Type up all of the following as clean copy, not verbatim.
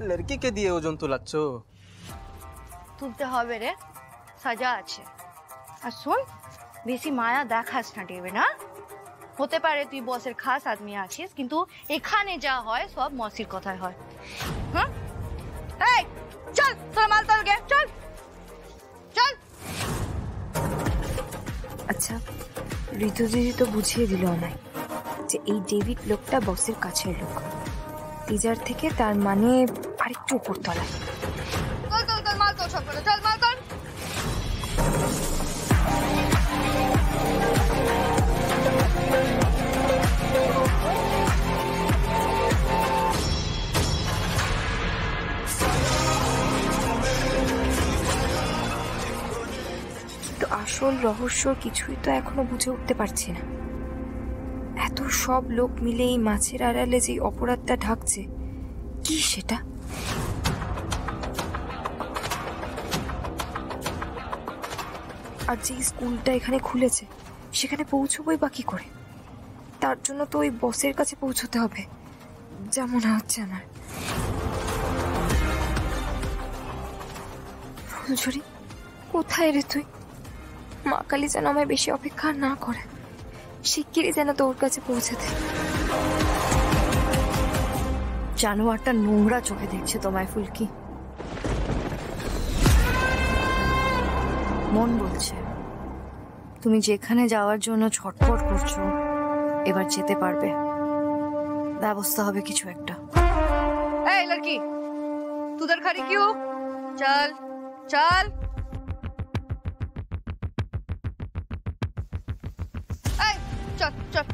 লড়কিকে দিয়ে ওজন তোলাচ্ছ? তুলতে হবে রে, সাজা আছে। আর শোন, বেশি মায়া দেখাস না টিভি না। হতে পারে তুই বসের খাস আদমি আছিস, কিন্তু এখানে যা হয় সব মসির কথায় হয়। হ্যাঁ, এই চল, তোর মাল তোল গে, চল চল। আচ্ছা, ঋতু দিদি তো বুঝিয়ে দিল আমায় যে এই ডেভিড লোকটা বসের কাছের লোক, টিজার থেকে, তার মানে আরেকটু উপর তলায়। তোল তোল তোল, মাল তোল, সব করে চল, মাল তোল। কিন্তু আসল রহস্য কিছুই তো এখনো বুঝে উঠতে পারছি না। এত সব লোক মিলে এই মাছের আড়ালে যে অপরাধটা ঢাকছে, কি সেটা? আর যে স্কুলটা এখানে খুলেছে সেখানে পৌঁছবই বা কি করে? তার জন্য তো ওই বসের কাছে পৌঁছতে হবে, যা মনে হচ্ছে আমার। ফুলঝুরি, কোথায় রে তুই? মা কালী যেন আমায় বেশি অপেক্ষা না করে, শিগগিরই যেন তোর কাছে পৌঁছে দেয়। জানোয়ারটা নোংরা চোখে দেখছে তোমায় ফুলকি। মন বলছে তুমি যেখানে যাওয়ার জন্য ছটফট করছো এবার যেতে পারবে, ব্যবস্থা হবে কিছু একটা। এই লড়কি, তুদের খাড়ি কিউ, চল চল। এই চল চল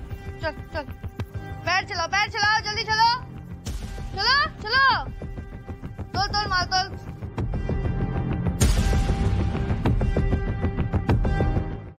চল চল, पैर चलाओ जल्दी चलो, चलो चलो, তোল তোল মাল তোল।